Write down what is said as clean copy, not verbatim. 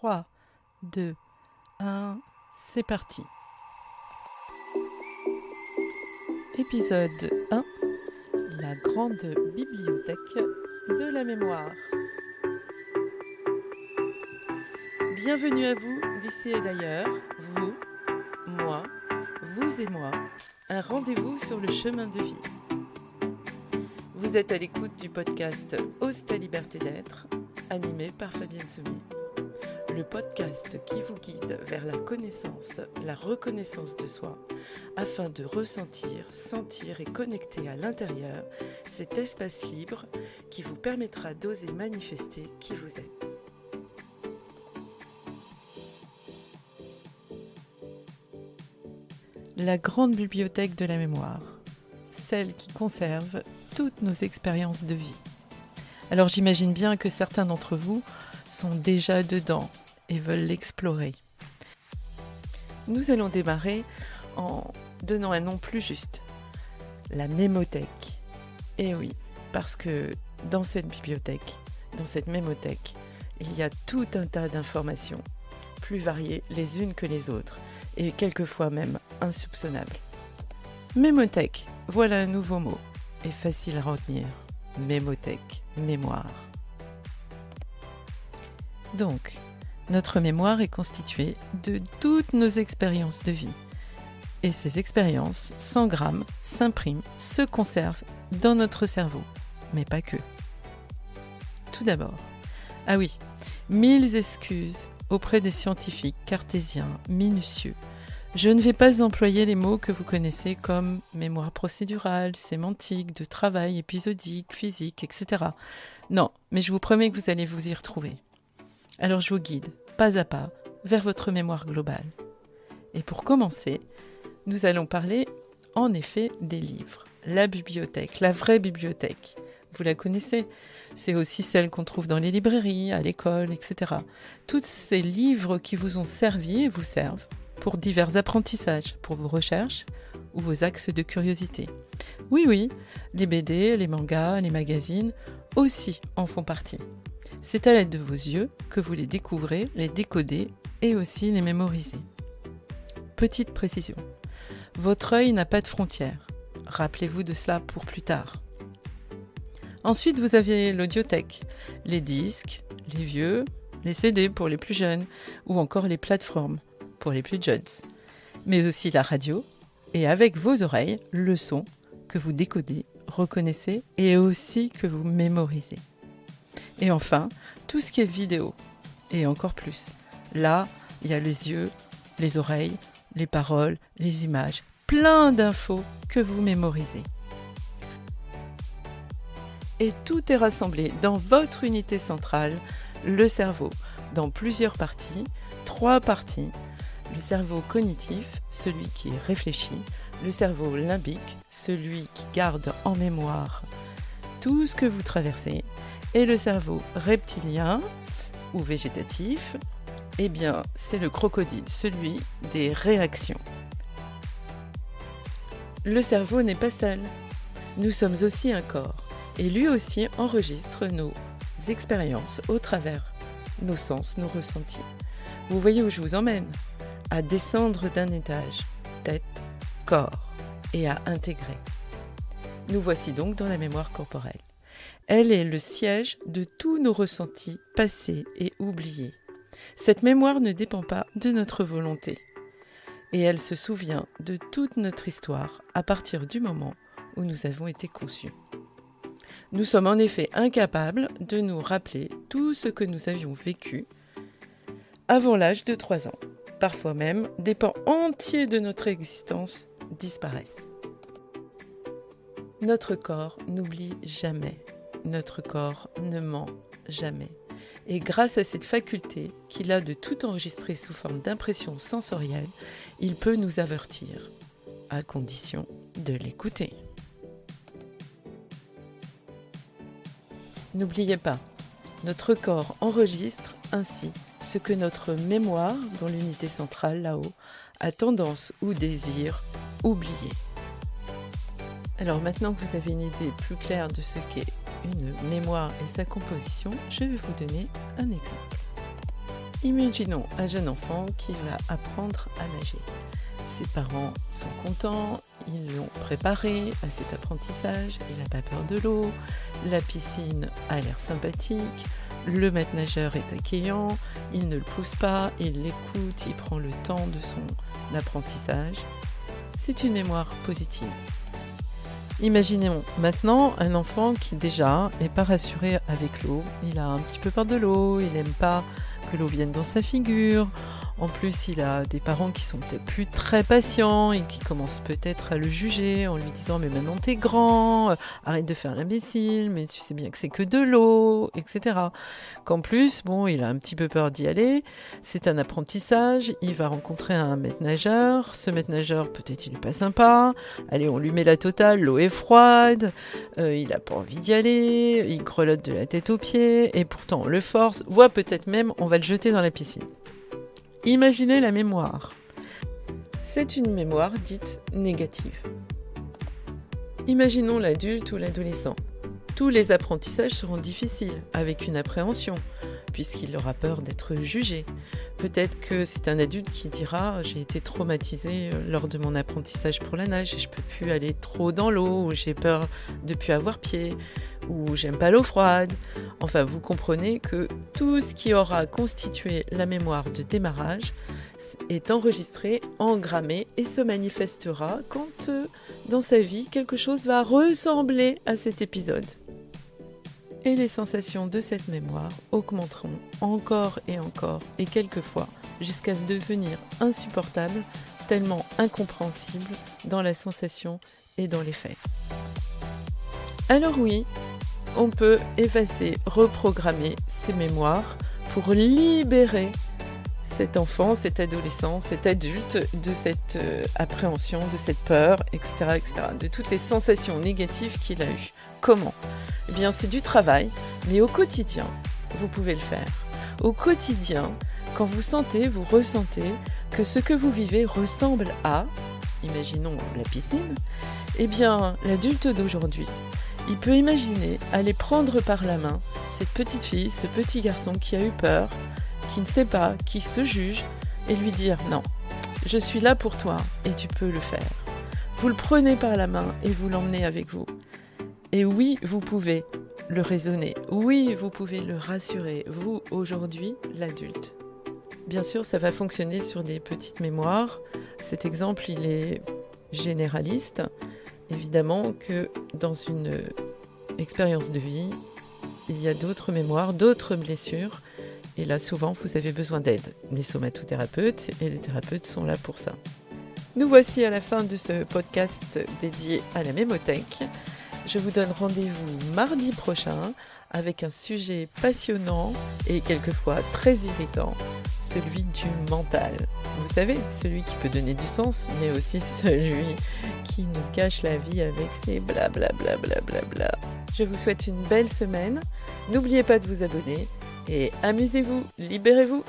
3, 2, 1, c'est parti. Épisode 1, la grande bibliothèque de la mémoire. Bienvenue à vous, d'ici et d'ailleurs, vous, moi, vous et moi, un rendez-vous sur le chemin de vie. Vous êtes à l'écoute du podcast Ose ta liberté d'être, animé par Fabienne Soumy. Le podcast qui vous guide vers la connaissance, la reconnaissance de soi, afin de ressentir, sentir et connecter à l'intérieur cet espace libre qui vous permettra d'oser manifester qui vous êtes. La grande bibliothèque de la mémoire, celle qui conserve toutes nos expériences de vie. Alors j'imagine bien que certains d'entre vous sont déjà dedans et veulent l'explorer. Nous allons démarrer en donnant un nom plus juste, la mémothèque. Et oui, parce que dans cette bibliothèque, dans cette mémothèque, il y a tout un tas d'informations, plus variées les unes que les autres, et quelquefois même insoupçonnables. Mémothèque, voilà un nouveau mot, et facile à retenir. Mémothèque, mémoire. Donc, notre mémoire est constituée de toutes nos expériences de vie. Et ces expériences s'engramment, s'impriment, se conservent dans notre cerveau. Mais pas que. Tout d'abord, ah oui, 1000 excuses auprès des scientifiques cartésiens minutieux. Je ne vais pas employer les mots que vous connaissez comme mémoire procédurale, sémantique, de travail, épisodique, physique, etc. Non, mais je vous promets que vous allez vous y retrouver. Alors je vous guide, pas à pas, vers votre mémoire globale. Et pour commencer, nous allons parler en effet des livres. La bibliothèque, la vraie bibliothèque. Vous la connaissez, c'est aussi celle qu'on trouve dans les librairies, à l'école, etc. Tous ces livres qui vous ont servi et vous servent pour divers apprentissages, pour vos recherches ou vos axes de curiosité. Oui, les BD, les mangas, les magazines aussi en font partie. C'est à l'aide de vos yeux que vous les découvrez, les décodez et aussi les mémorisez. Petite précision, votre œil n'a pas de frontières. Rappelez-vous de cela pour plus tard. Ensuite, vous avez l'audiothèque, les disques, les vieux, les CD pour les plus jeunes ou encore les plateformes pour les plus jeunes. Mais aussi la radio et avec vos oreilles, le son que vous décodez, reconnaissez et aussi que vous mémorisez. Et enfin, tout ce qui est vidéo, et encore plus. Là, il y a les yeux, les oreilles, les paroles, les images, plein d'infos que vous mémorisez. Et tout est rassemblé dans votre unité centrale, le cerveau, dans plusieurs parties, 3 parties. Le cerveau cognitif, celui qui réfléchit, le cerveau limbique, celui qui garde en mémoire tout ce que vous traversez, et le cerveau reptilien ou végétatif, eh bien, c'est le crocodile, celui des réactions. Le cerveau n'est pas seul. Nous sommes aussi un corps, et lui aussi enregistre nos expériences au travers nos sens, nos ressentis. Vous voyez où je vous emmène ? À descendre d'un étage, tête, corps, et à intégrer. Nous voici donc dans la mémoire corporelle. Elle est le siège de tous nos ressentis passés et oubliés. Cette mémoire ne dépend pas de notre volonté. Et elle se souvient de toute notre histoire à partir du moment où nous avons été conçus. Nous sommes en effet incapables de nous rappeler tout ce que nous avions vécu avant l'âge de 3 ans. Parfois même, des pans entiers de notre existence disparaissent. Notre corps n'oublie jamais. Notre corps ne ment jamais. Et grâce à cette faculté qu'il a de tout enregistrer sous forme d'impression sensorielle, il peut nous avertir, à condition de l'écouter. N'oubliez pas, notre corps enregistre ainsi ce que notre mémoire, dans l'unité centrale là-haut, a tendance ou désire oublier. Alors maintenant que vous avez une idée plus claire de ce qu'est une mémoire et sa composition, je vais vous donner un exemple. Imaginons un jeune enfant qui va apprendre à nager. Ses parents sont contents, ils l'ont préparé à cet apprentissage, il n'a pas peur de l'eau, la piscine a l'air sympathique, le maître nageur est accueillant, il ne le pousse pas, il l'écoute, il prend le temps de son apprentissage. C'est une mémoire positive. Imaginons maintenant un enfant qui déjà n'est pas rassuré avec l'eau, il a un petit peu peur de l'eau, il n'aime pas que l'eau vienne dans sa figure. En plus, il a des parents qui sont peut-être plus très patients et qui commencent peut-être à le juger en lui disant « mais maintenant t'es grand, arrête de faire l'imbécile, mais tu sais bien que c'est que de l'eau, etc. » Qu'en plus, il a un petit peu peur d'y aller, c'est un apprentissage, il va rencontrer un maître nageur, ce maître nageur peut-être il est pas sympa, allez on lui met la totale, l'eau est froide, il a pas envie d'y aller, il grelotte de la tête aux pieds et pourtant on le force, voire peut-être même on va le jeter dans la piscine. Imaginez la mémoire. C'est une mémoire dite négative. Imaginons l'adulte ou l'adolescent. Tous les apprentissages seront difficiles, avec une appréhension, puisqu'il aura peur d'être jugé. Peut-être que c'est un adulte qui dira « j'ai été traumatisé lors de mon apprentissage pour la nage, je ne peux plus aller trop dans l'eau, ou j'ai peur de ne plus avoir pied, ou j'aime pas l'eau froide ». Enfin, vous comprenez que tout ce qui aura constitué la mémoire de démarrage est enregistré, engrammé et se manifestera quand dans sa vie quelque chose va ressembler à cet épisode. Et les sensations de cette mémoire augmenteront encore et quelquefois jusqu'à se devenir insupportables, tellement incompréhensibles dans la sensation et dans les faits. Alors oui, on peut effacer, reprogrammer ces mémoires pour libérer cet enfant, cet adolescent, cet adulte de cette appréhension, de cette peur, etc., de toutes les sensations négatives qu'il a eues. Comment ? Eh bien, c'est du travail, mais au quotidien, vous pouvez le faire. Au quotidien, quand vous ressentez que ce que vous vivez ressemble à, imaginons la piscine, eh bien, l'adulte d'aujourd'hui, il peut imaginer aller prendre par la main cette petite fille, ce petit garçon qui a eu peur, qui ne sait pas, qui se juge, et lui dire « Non, je suis là pour toi et tu peux le faire ». Vous le prenez par la main et vous l'emmenez avec vous. Et oui, vous pouvez le raisonner. Oui, vous pouvez le rassurer. Vous, aujourd'hui, l'adulte. Bien sûr, ça va fonctionner sur des petites mémoires. Cet exemple, il est généraliste. Évidemment que dans une expérience de vie, il y a d'autres mémoires, d'autres blessures. Et là, souvent, vous avez besoin d'aide. Les somatothérapeutes et les thérapeutes sont là pour ça. Nous voici à la fin de ce podcast dédié à la mémothèque. Je vous donne rendez-vous mardi prochain avec un sujet passionnant et quelquefois très irritant, celui du mental. Vous savez, celui qui peut donner du sens, mais aussi celui qui nous gâche la vie avec ses blablabla. Je vous souhaite une belle semaine. N'oubliez pas de vous abonner et amusez-vous, libérez-vous.